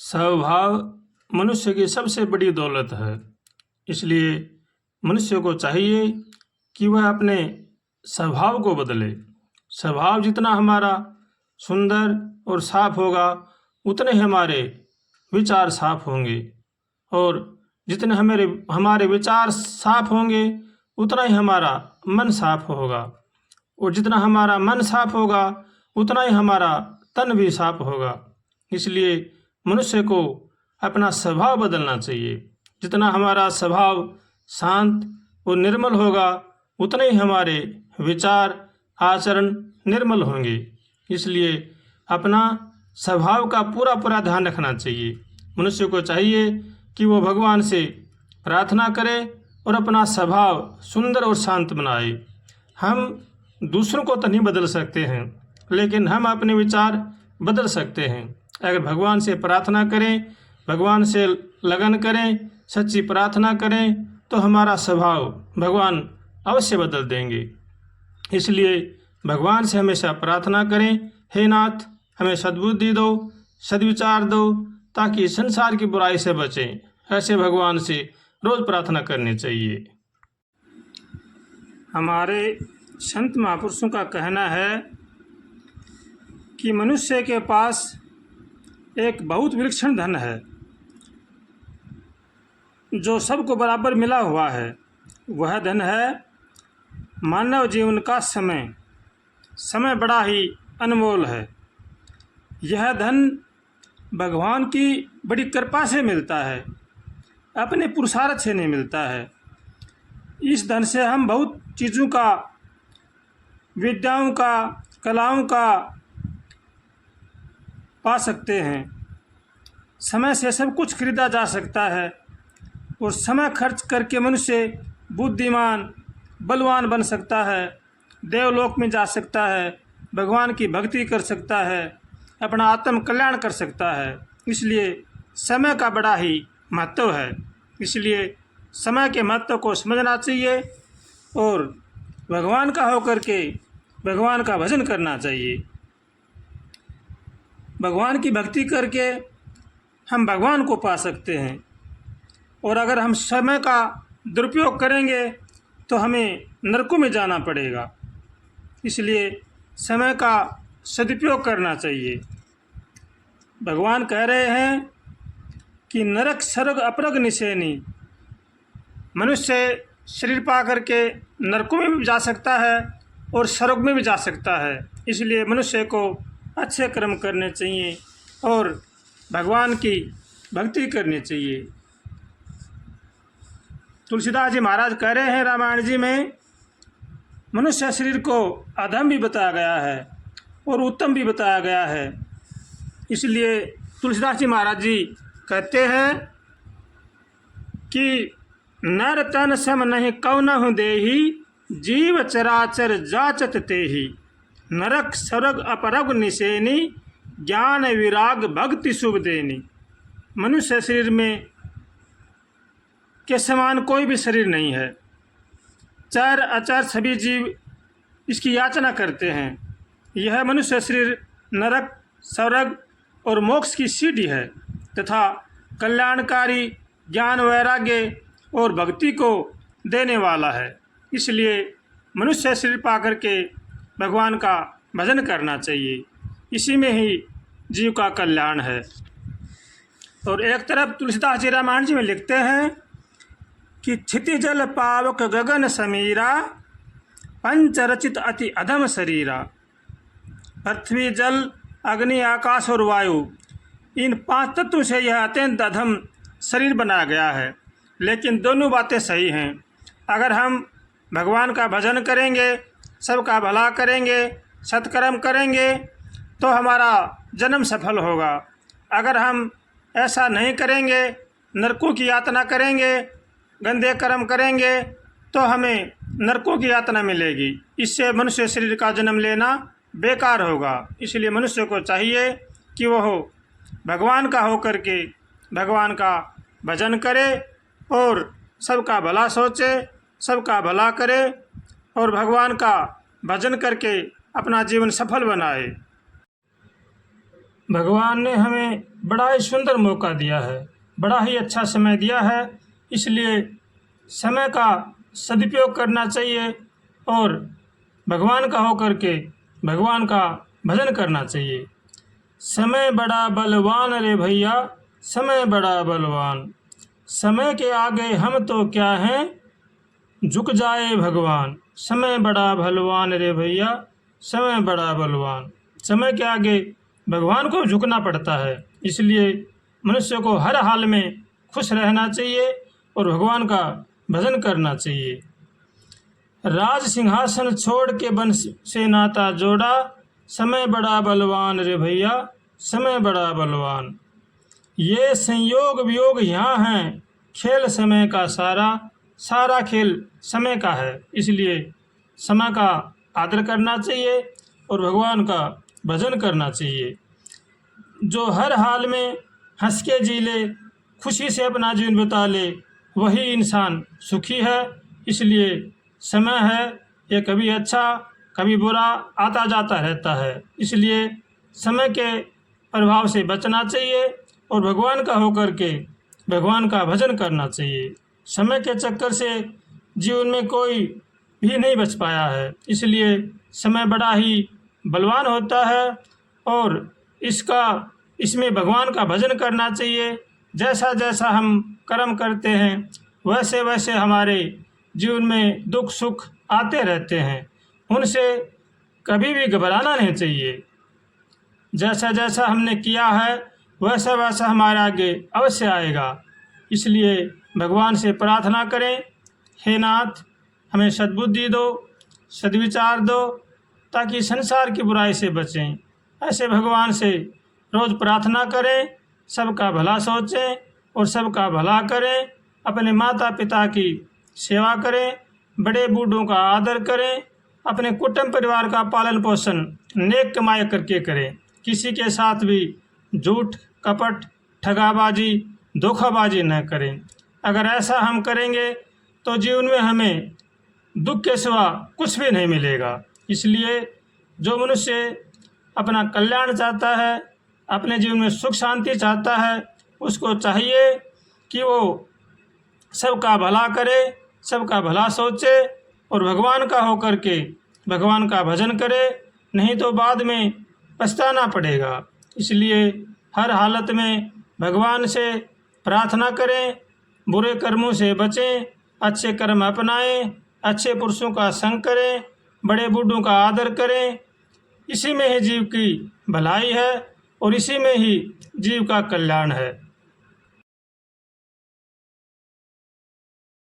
स्वभाव मनुष्य की सबसे बड़ी दौलत है। इसलिए मनुष्य को चाहिए कि वह अपने स्वभाव को बदले। स्वभाव जितना हमारा सुंदर और साफ होगा, उतने ही हमारे विचार साफ होंगे, और जितने हमारे विचार साफ होंगे, उतना ही हमारा मन साफ होगा, और जितना हमारा मन साफ होगा, उतना ही हमारा तन भी साफ होगा। इसलिए मनुष्य को अपना स्वभाव बदलना चाहिए। जितना हमारा स्वभाव शांत और निर्मल होगा, उतने ही हमारे विचार आचरण निर्मल होंगे। इसलिए अपना स्वभाव का पूरा ध्यान रखना चाहिए। मनुष्य को चाहिए कि वो भगवान से प्रार्थना करे और अपना स्वभाव सुंदर और शांत बनाए। हम दूसरों को तो नहीं बदल सकते हैं, लेकिन हम अपने विचार बदल सकते हैं। अगर भगवान से प्रार्थना करें, भगवान से लगन करें, सच्ची प्रार्थना करें, तो हमारा स्वभाव भगवान अवश्य बदल देंगे। इसलिए भगवान से हमेशा प्रार्थना करें, हे नाथ हमें सद्बुद्धि दो, सद्विचार दो, ताकि संसार की बुराई से बचें। ऐसे भगवान से रोज़ प्रार्थना करनी चाहिए। हमारे संत महापुरुषों का कहना है कि मनुष्य के पास एक बहुत विलक्षण धन है जो सबको बराबर मिला हुआ है। वह धन है मानव जीवन का समय। समय बड़ा ही अनमोल है। यह धन भगवान की बड़ी कृपा से मिलता है, अपने पुरुषार्थ से नहीं मिलता है। इस धन से हम बहुत चीज़ों का, विद्याओं का, कलाओं का पा सकते हैं। समय से सब कुछ खरीदा जा सकता है, और समय खर्च करके मनुष्य बुद्धिमान, बलवान बन सकता है, देवलोक में जा सकता है, भगवान की भक्ति कर सकता है, अपना आत्म कल्याण कर सकता है। इसलिए समय का बड़ा ही महत्व है। इसलिए समय के महत्व को समझना चाहिए और भगवान का होकर के भगवान का भजन करना चाहिए। भगवान की भक्ति करके हम भगवान को पा सकते हैं, और अगर हम समय का दुरुपयोग करेंगे तो हमें नरकों में जाना पड़ेगा। इसलिए समय का सदुपयोग करना चाहिए। भगवान कह रहे हैं कि नरक स्वर्ग अपरग निशेनी। मनुष्य शरीर पा करके नरकों में भी जा सकता है और स्वर्ग में भी जा सकता है। इसलिए मनुष्य को अच्छे कर्म करने चाहिए और भगवान की भक्ति करनी चाहिए। तुलसीदास जी महाराज कह रहे हैं रामायण जी में, मनुष्य शरीर को अधम भी बताया गया है और उत्तम भी बताया गया है। इसलिए तुलसीदास जी महाराज जी कहते हैं कि नर तन सम नहीं कौनहु देही, जीव चराचर जाचत तेहि। नरक स्वर्ग अपरग निशेनी, ज्ञान विराग भक्ति शुभ देनी। मनुष्य शरीर में के समान कोई भी शरीर नहीं है। चर अचर सभी जीव इसकी याचना करते हैं। यह मनुष्य शरीर नरक, स्वर्ग और मोक्ष की सीढ़ी है तथा कल्याणकारी, ज्ञान, वैराग्य और भक्ति को देने वाला है। इसलिए मनुष्य शरीर पाकर के भगवान का भजन करना चाहिए। इसी में ही जीव का कल्याण है। और एक तरफ तुलसीदास जी रामायण जी में लिखते हैं कि क्षिति जल पावक गगन समीरा, पंच रचित अति अधम शरीरा। पृथ्वी, जल, अग्नि, आकाश और वायु, इन 5 तत्वों से यह अत्यंत अधम शरीर बनाया गया है। लेकिन दोनों बातें सही हैं। अगर हम भगवान का भजन करेंगे, सबका भला करेंगे, सत्कर्म करेंगे, तो हमारा जन्म सफल होगा। अगर हम ऐसा नहीं करेंगे, नरकों की यातना करेंगे, गंदे कर्म करेंगे, तो हमें नरकों की यातना मिलेगी। इससे मनुष्य शरीर का जन्म लेना बेकार होगा। इसलिए मनुष्य को चाहिए कि वह भगवान का होकर के भगवान का भजन करे और सबका भला सोचे, सबका भला करे और भगवान का भजन करके अपना जीवन सफल बनाए। भगवान ने हमें बड़ा ही सुंदर मौका दिया है, बड़ा ही अच्छा समय दिया है, इसलिए समय का सदुपयोग करना चाहिए और भगवान का होकर के भगवान का भजन करना चाहिए। समय बड़ा बलवान रे भैया, समय बड़ा बलवान, समय के आगे हम तो क्या हैं, झुक जाए भगवान। समय बड़ा बलवान रे भैया, समय बड़ा बलवान, समय के आगे भगवान को झुकना पड़ता है। इसलिए मनुष्य को हर हाल में खुश रहना चाहिए और भगवान का भजन करना चाहिए। राज सिंहासन छोड़ के वंश से नाता जोड़ा, समय बड़ा बलवान रे भैया, समय बड़ा बलवान। ये संयोग वियोग यहाँ हैं, खेल समय का सारा, सारा खेल समय का है। इसलिए समय का आदर करना चाहिए और भगवान का भजन करना चाहिए। जो हर हाल में हंस के जी ले, खुशी से अपना जीवन बिता ले, वही इंसान सुखी है। इसलिए समय है, ये कभी अच्छा कभी बुरा आता जाता रहता है। इसलिए समय के प्रभाव से बचना चाहिए और भगवान का होकर के भगवान का भजन करना चाहिए। समय के चक्कर से जीवन में कोई भी नहीं बच पाया है, इसलिए समय बड़ा ही बलवान होता है और इसमें भगवान का भजन करना चाहिए। जैसा जैसा हम कर्म करते हैं वैसे वैसे हमारे जीवन में दुख सुख आते रहते हैं, उनसे कभी भी घबराना नहीं चाहिए। जैसा जैसा हमने किया है वैसा वैसा हमारे आगे अवश्य आएगा। इसलिए भगवान से प्रार्थना करें, हे नाथ हमें सद्बुद्धि दो, सद्विचार दो, ताकि संसार की बुराई से बचें। ऐसे भगवान से रोज़ प्रार्थना करें, सबका भला सोचें और सबका भला करें। अपने माता पिता की सेवा करें, बड़े बूढ़ों का आदर करें, अपने कुटुंब परिवार का पालन पोषण नेक कमाई करके करें। किसी के साथ भी झूठ कपट ठगाबाजी धोखाबाजी न करें। अगर ऐसा हम करेंगे तो जीवन में हमें दुख के सिवा कुछ भी नहीं मिलेगा। इसलिए जो मनुष्य अपना कल्याण चाहता है, अपने जीवन में सुख शांति चाहता है, उसको चाहिए कि वो सबका भला करे, सबका भला सोचे और भगवान का होकर के भगवान का भजन करे, नहीं तो बाद में पछताना पड़ेगा। इसलिए हर हालत में भगवान से प्रार्थना करें, बुरे कर्मों से बचें, अच्छे कर्म अपनाएं, अच्छे पुरुषों का संग करें, बड़े बूढ़ों का आदर करें। इसी में ही जीव की भलाई है और इसी में ही जीव का कल्याण है।